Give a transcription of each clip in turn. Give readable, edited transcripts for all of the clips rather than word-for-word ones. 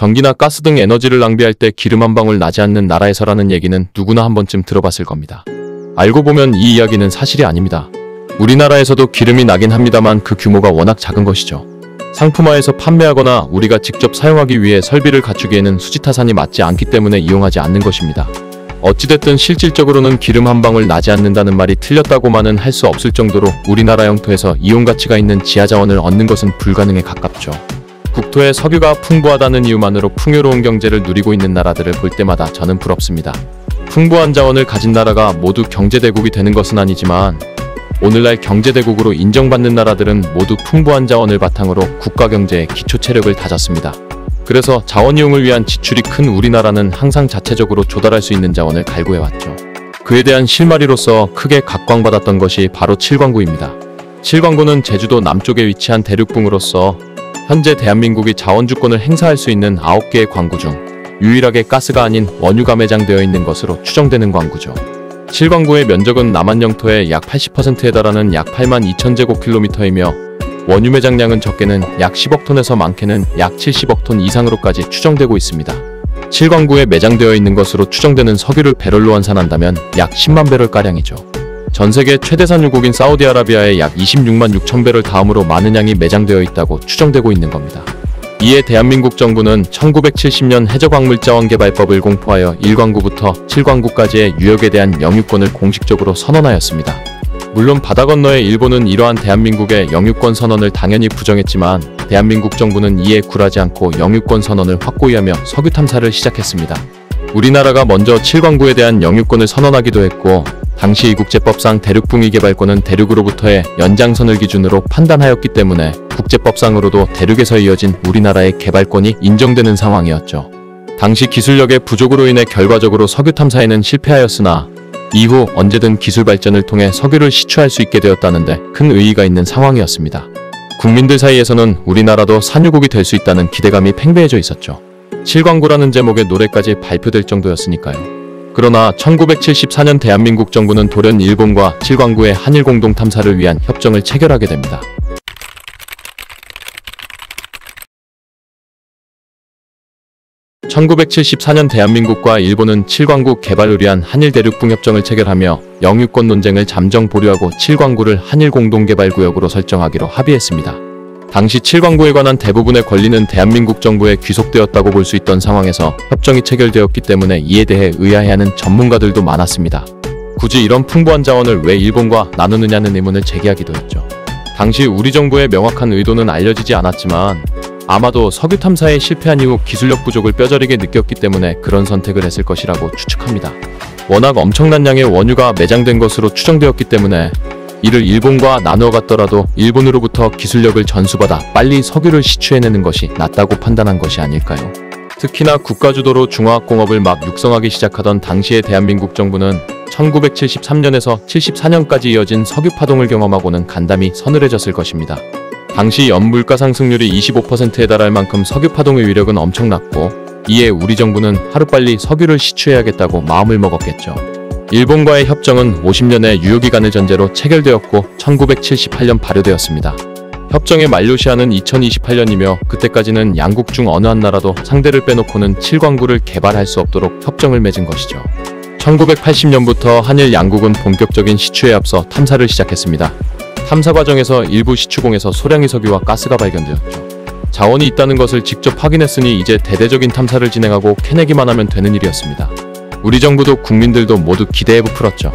전기나 가스 등 에너지를 낭비할 때 기름 한 방울 나지 않는 나라에서라는 얘기는 누구나 한 번쯤 들어봤을 겁니다. 알고 보면 이 이야기는 사실이 아닙니다. 우리나라에서도 기름이 나긴 합니다만 그 규모가 워낙 작은 것이죠. 상품화해서 판매하거나 우리가 직접 사용하기 위해 설비를 갖추기에는 수지타산이 맞지 않기 때문에 이용하지 않는 것입니다. 어찌됐든 실질적으로는 기름 한 방울 나지 않는다는 말이 틀렸다고만은 할 수 없을 정도로 우리나라 영토에서 이용 가치가 있는 지하자원을 얻는 것은 불가능에 가깝죠. 국토에 석유가 풍부하다는 이유만으로 풍요로운 경제를 누리고 있는 나라들을 볼 때마다 저는 부럽습니다. 풍부한 자원을 가진 나라가 모두 경제대국이 되는 것은 아니지만 오늘날 경제대국으로 인정받는 나라들은 모두 풍부한 자원을 바탕으로 국가경제의 기초체력을 다졌습니다. 그래서 자원 이용을 위한 지출이 큰 우리나라는 항상 자체적으로 조달할 수 있는 자원을 갈구해왔죠. 그에 대한 실마리로서 크게 각광받았던 것이 바로 칠광구입니다. 칠광구는 제주도 남쪽에 위치한 대륙붕으로서 현재 대한민국이 자원주권을 행사할 수 있는 9개의 광구 중 유일하게 가스가 아닌 원유가 매장되어 있는 것으로 추정되는 광구죠. 칠광구의 면적은 남한 영토의 약 80%에 달하는 약 82,000제곱킬로미터이며 원유 매장량은 적게는 약 10억 톤에서 많게는 약 70억 톤 이상으로까지 추정되고 있습니다. 칠광구에 매장되어 있는 것으로 추정되는 석유를 배럴로 환산한다면 약 10만 배럴가량이죠. 전세계 최대 산유국인 사우디아라비아의 약 26만 6천 배럴 다음으로 많은 양이 매장되어 있다고 추정되고 있는 겁니다. 이에 대한민국 정부는 1970년 해저광물자원개발법을 공포하여 1광구부터 7광구까지의 유역에 대한 영유권을 공식적으로 선언하였습니다. 물론 바다 건너의 일본은 이러한 대한민국의 영유권 선언을 당연히 부정했지만 대한민국 정부는 이에 굴하지 않고 영유권 선언을 확고히 하며 석유 탐사를 시작했습니다. 우리나라가 먼저 7광구에 대한 영유권을 선언하기도 했고 당시 이국제법상 대륙붕위 개발권은 대륙으로부터의 연장선을 기준으로 판단하였기 때문에 국제법상으로도 대륙에서 이어진 우리나라의 개발권이 인정되는 상황이었죠. 당시 기술력의 부족으로 인해 결과적으로 석유 탐사에는 실패하였으나 이후 언제든 기술 발전을 통해 석유를 시추할 수 있게 되었다는데 큰 의의가 있는 상황이었습니다. 국민들 사이에서는 우리나라도 산유국이 될 수 있다는 기대감이 팽배해져 있었죠. 칠광구라는 제목의 노래까지 발표될 정도였으니까요. 그러나 1974년 대한민국 정부는 돌연 일본과 칠광구의 한일 공동 탐사를 위한 협정을 체결하게 됩니다. (1974년) 대한민국과 일본은 칠광구 개발을 위한 한일 대륙붕 협정을 체결하며 영유권 논쟁을 잠정 보류하고 칠광구를 한일 공동개발구역으로 설정하기로 합의했습니다. 당시 칠광구에 관한 대부분의 권리는 대한민국 정부에 귀속되었다고 볼 수 있던 상황에서 협정이 체결되었기 때문에 이에 대해 의아해하는 전문가들도 많았습니다. 굳이 이런 풍부한 자원을 왜 일본과 나누느냐는 의문을 제기하기도 했죠. 당시 우리 정부의 명확한 의도는 알려지지 않았지만 아마도 석유 탐사에 실패한 이후 기술력 부족을 뼈저리게 느꼈기 때문에 그런 선택을 했을 것이라고 추측합니다. 워낙 엄청난 양의 원유가 매장된 것으로 추정되었기 때문에 이를 일본과 나누어 갔더라도 일본으로부터 기술력을 전수받아 빨리 석유를 시추해내는 것이 낫다고 판단한 것이 아닐까요? 특히나 국가주도로 중화학공업을 막 육성하기 시작하던 당시의 대한민국 정부는 1973년에서 74년까지 이어진 석유 파동을 경험하고는 간담이 서늘해졌을 것입니다. 당시 연물가 상승률이 25%에 달할 만큼 석유 파동의 위력은 엄청났고 이에 우리 정부는 하루빨리 석유를 시추해야겠다고 마음을 먹었겠죠. 일본과의 협정은 50년의 유효기간을 전제로 체결되었고 1978년 발효되었습니다. 협정의 만료 시한은 2028년이며 그때까지는 양국 중 어느 한 나라도 상대를 빼놓고는 칠광구를 개발할 수 없도록 협정을 맺은 것이죠. 1980년부터 한일 양국은 본격적인 시추에 앞서 탐사를 시작했습니다. 탐사 과정에서 일부 시추공에서 소량의 석유와 가스가 발견되었죠. 자원이 있다는 것을 직접 확인했으니 이제 대대적인 탐사를 진행하고 캐내기만 하면 되는 일이었습니다. 우리 정부도 국민들도 모두 기대에 부풀었죠.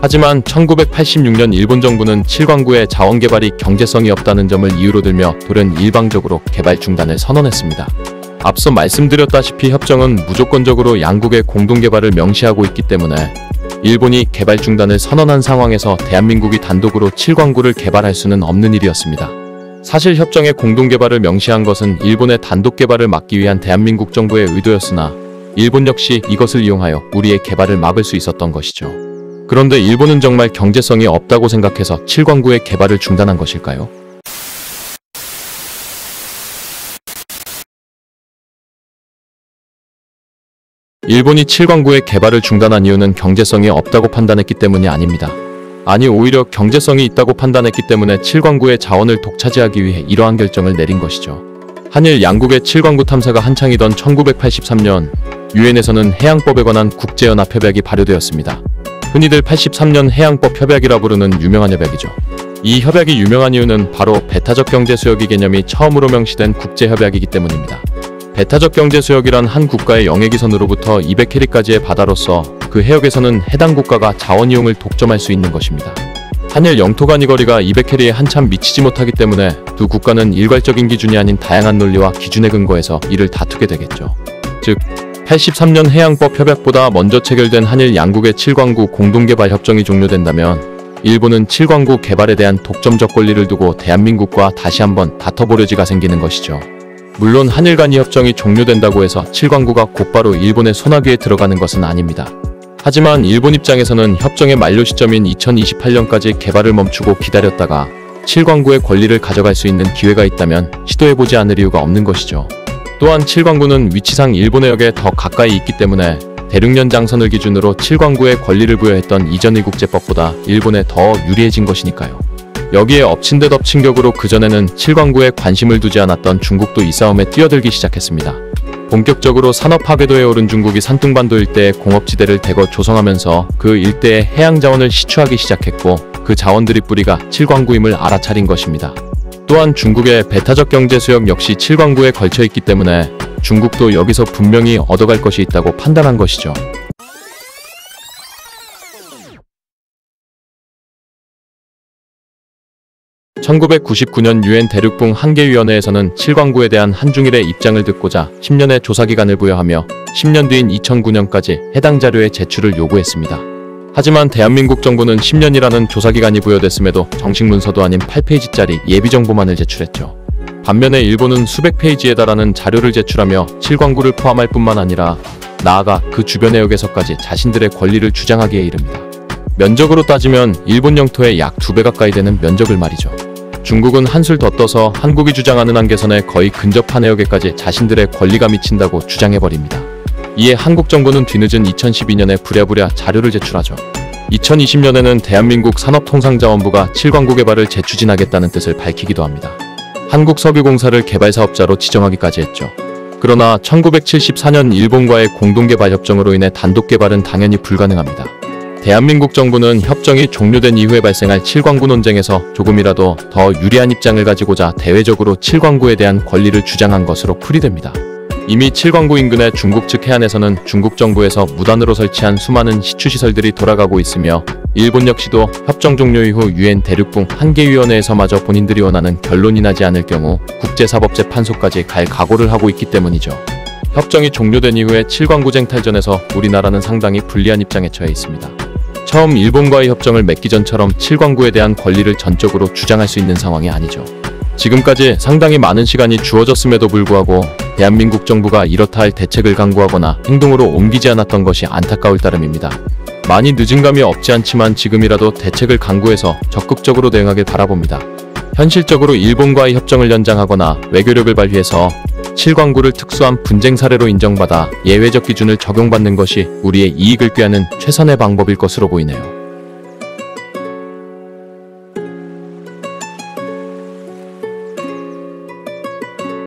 하지만 1986년 일본 정부는 칠광구의 자원 개발이 경제성이 없다는 점을 이유로 들며 돌연 일방적으로 개발 중단을 선언했습니다. 앞서 말씀드렸다시피 협정은 무조건적으로 양국의 공동개발을 명시하고 있기 때문에 일본이 개발 중단을 선언한 상황에서 대한민국이 단독으로 칠광구를 개발할 수는 없는 일이었습니다. 사실 협정의 공동개발을 명시한 것은 일본의 단독 개발을 막기 위한 대한민국 정부의 의도였으나 일본 역시 이것을 이용하여 우리의 개발을 막을 수 있었던 것이죠. 그런데 일본은 정말 경제성이 없다고 생각해서 칠광구의 개발을 중단한 것일까요? 일본이 칠광구의 개발을 중단한 이유는 경제성이 없다고 판단했기 때문이 아닙니다. 아니 오히려 경제성이 있다고 판단했기 때문에 칠광구의 자원을 독차지하기 위해 이러한 결정을 내린 것이죠. 한일 양국의 7광구 탐사가 한창이던 1983년 유엔에서는 해양법에 관한 국제연합 협약이 발효되었습니다. 흔히들 83년 해양법 협약이라 부르는 유명한 협약이죠. 이 협약이 유명한 이유는 바로 배타적 경제수역이 개념이 처음으로 명시된 국제협약이기 때문입니다. 배타적 경제수역이란 한 국가의 영해기선으로부터 200캐리까지의 바다로서 그 해역에서는 해당 국가가 자원 이용을 독점할 수 있는 것입니다. 한일 영토 간의 거리가 200캐리에 한참 미치지 못하기 때문에 두 국가는 일괄적인 기준이 아닌 다양한 논리와 기준에 근거해서 이를 다투게 되겠죠. 즉 83년 해양법 협약보다 먼저 체결된 한일 양국의 7광구 공동개발 협정이 종료된다면 일본은 7광구 개발에 대한 독점적 권리를 두고 대한민국과 다시 한번 다퉈보려지가 생기는 것이죠. 물론 한일 간 이 협정이 종료된다고 해서 7광구가 곧바로 일본의 소나기에 들어가는 것은 아닙니다. 하지만 일본 입장에서는 협정의 만료 시점인 2028년까지 개발을 멈추고 기다렸다가 7광구의 권리를 가져갈 수 있는 기회가 있다면 시도해보지 않을 이유가 없는 것이죠. 또한 7광구는 위치상 일본의 역에 더 가까이 있기 때문에 대륙연장선을 기준으로 7광구의 권리를 부여했던 이전의 국제법보다 일본에 더 유리해진 것이니까요. 여기에 엎친 데 덮친 격으로 그전에는 7광구에 관심을 두지 않았던 중국도 이 싸움에 뛰어들기 시작했습니다. 본격적으로 산업 파괴도에 오른 중국이 산둥반도 일대의 공업지대를 대거 조성하면서 그 일대의 해양자원을 시추하기 시작했고 그 자원들이 뿌리가 7광구임을 알아차린 것입니다. 또한 중국의 배타적 경제수역 역시 7광구에 걸쳐있기 때문에 중국도 여기서 분명히 얻어갈 것이 있다고 판단한 것이죠. (1999년) 유엔 대륙붕 한계위원회에서는 7광구에 대한 한중일의 입장을 듣고자 10년의 조사기간을 부여하며 10년 뒤인 2009년까지 해당 자료의 제출을 요구했습니다. 하지만 대한민국 정부는 10년이라는 조사기간이 부여됐음에도 정식 문서도 아닌 8페이지짜리 예비정보만을 제출했죠. 반면에 일본은 수백 페이지에 달하는 자료를 제출하며 7광구를 포함할 뿐만 아니라 나아가 그 주변 해역에서까지 자신들의 권리를 주장하기에 이릅니다. 면적으로 따지면 일본 영토의 약 2배 가까이 되는 면적을 말이죠. 중국은 한술 더 떠서 한국이 주장하는 한계선에 거의 근접한 해역에까지 자신들의 권리가 미친다고 주장해버립니다. 이에 한국 정부는 뒤늦은 2012년에 부랴부랴 자료를 제출하죠. 2020년에는 대한민국 산업통상자원부가 7광구 개발을 재추진하겠다는 뜻을 밝히기도 합니다. 한국석유공사를 개발사업자로 지정하기까지 했죠. 그러나 1974년 일본과의 공동개발 협정으로 인해 단독 개발은 당연히 불가능합니다. 대한민국 정부는 협정이 종료된 이후에 발생할 7광구 논쟁에서 조금이라도 더 유리한 입장을 가지고자 대외적으로 7광구에 대한 권리를 주장한 것으로 풀이됩니다. 이미 7광구 인근의 중국 측 해안에서는 중국 정부에서 무단으로 설치한 수많은 시추시설들이 돌아가고 있으며 일본 역시도 협정 종료 이후 유엔 대륙붕 한계위원회에서마저 본인들이 원하는 결론이 나지 않을 경우 국제사법재판소까지 갈 각오를 하고 있기 때문이죠. 협정이 종료된 이후에 7광구 쟁탈전에서 우리나라는 상당히 불리한 입장에 처해 있습니다. 처음 일본과의 협정을 맺기 전처럼 7광구에 대한 권리를 전적으로 주장할 수 있는 상황이 아니죠. 지금까지 상당히 많은 시간이 주어졌음에도 불구하고 대한민국 정부가 이렇다 할 대책을 강구하거나 행동으로 옮기지 않았던 것이 안타까울 따름입니다. 많이 늦은 감이 없지 않지만 지금이라도 대책을 강구해서 적극적으로 대응하길 바라봅니다. 현실적으로 일본과의 협정을 연장하거나 외교력을 발휘해서 7광구를 특수한 분쟁 사례로 인정받아 예외적 기준을 적용받는 것이 우리의 이익을 꾀하는 최선의 방법일 것으로 보이네요.